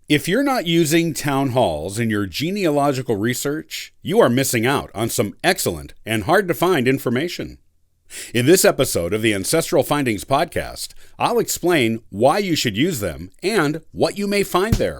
If you're not using town halls in your genealogical research, you are missing out on some excellent and hard-to-find information. In this episode of the Ancestral Findings podcast, I'll explain why you should use them and what you may find there.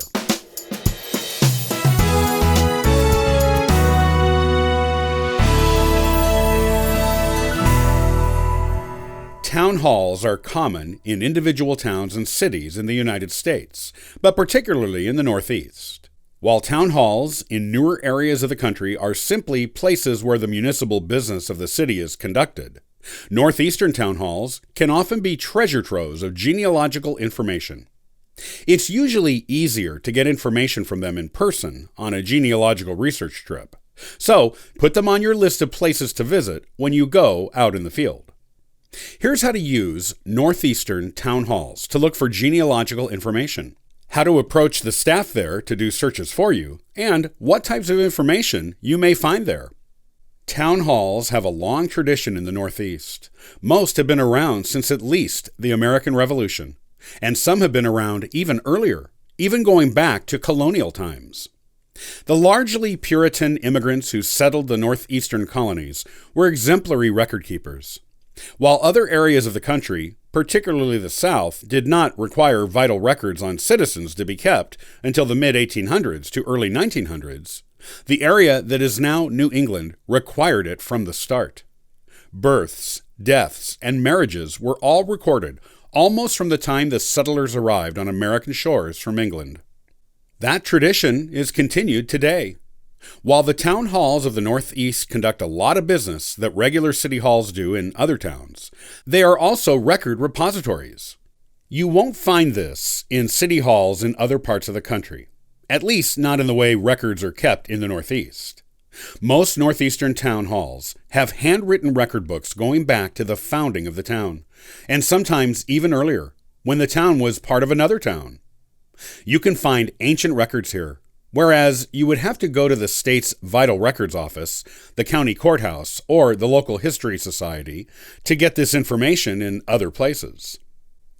Town halls are common in individual towns and cities in the United States, but particularly in the Northeast. While town halls in newer areas of the country are simply places where the municipal business of the city is conducted, northeastern town halls can often be treasure troves of genealogical information. It's usually easier to get information from them in person on a genealogical research trip, so put them on your list of places to visit when you go out in the field. Here's how to use northeastern town halls to look for genealogical information, how to approach the staff there to do searches for you, and what types of information you may find there. Town halls have a long tradition in the Northeast. Most have been around since at least the American Revolution, and some have been around even earlier, even going back to colonial times. The largely Puritan immigrants who settled the northeastern colonies were exemplary record keepers. While other areas of the country, particularly the South, did not require vital records on citizens to be kept until the mid-1800s to early 1900s, the area that is now New England required it from the start. Births, deaths, and marriages were all recorded almost from the time the settlers arrived on American shores from England. That tradition is continued today. While the town halls of the Northeast conduct a lot of business that regular city halls do in other towns, they are also record repositories. You won't find this in city halls in other parts of the country, at least not in the way records are kept in the Northeast. Most northeastern town halls have handwritten record books going back to the founding of the town, and sometimes even earlier, when the town was part of another town. You can find ancient records here, whereas you would have to go to the state's Vital Records Office, the county courthouse, or the local history society to get this information in other places.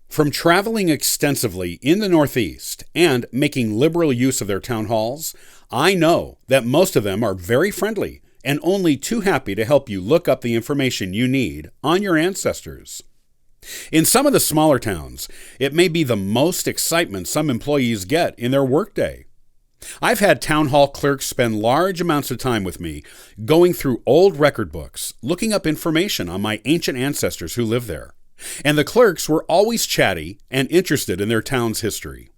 From traveling extensively in the Northeast and making liberal use of their town halls, I know that most of them are very friendly and only too happy to help you look up the information you need on your ancestors. In some of the smaller towns, it may be the most excitement some employees get in their workday. I've had town hall clerks spend large amounts of time with me going through old record books, looking up information on my ancient ancestors who lived there. And the clerks were always chatty and interested in their town's history.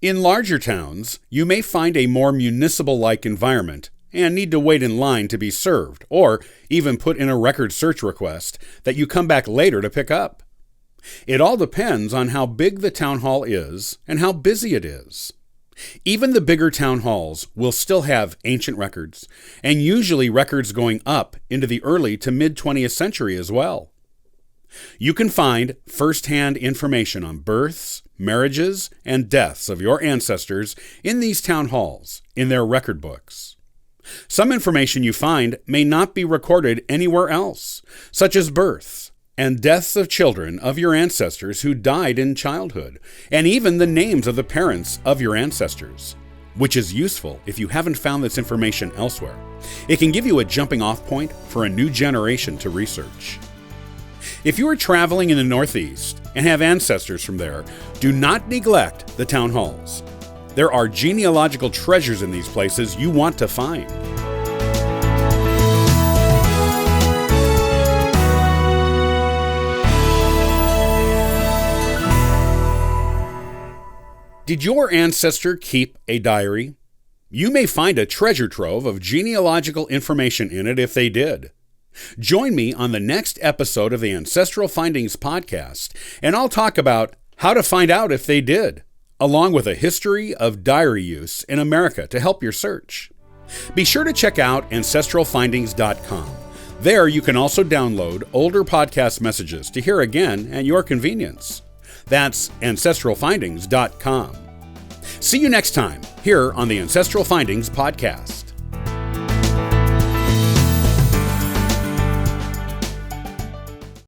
In larger towns, you may find a more municipal-like environment and need to wait in line to be served, or even put in a record search request that you come back later to pick up. It all depends on how big the town hall is and how busy it is. Even the bigger town halls will still have ancient records, and usually records going up into the early to mid-20th century as well. You can find first-hand information on births, marriages, and deaths of your ancestors in these town halls, in their record books. Some information you find may not be recorded anywhere else, such as births and deaths of children of your ancestors who died in childhood, and even the names of the parents of your ancestors, which is useful if you haven't found this information elsewhere. It can give you a jumping-off point for a new generation to research. If you are traveling in the Northeast and have ancestors from there, do not neglect the town halls. There are genealogical treasures in these places you want to find. Did your ancestor keep a diary? You may find a treasure trove of genealogical information in it if they did. Join me on the next episode of the Ancestral Findings podcast, and I'll talk about how to find out if they did, along with a history of diary use in America to help your search. Be sure to check out ancestralfindings.com. There you can also download older podcast messages to hear again at your convenience. That's ancestralfindings.com. See you next time here on the Ancestral Findings podcast.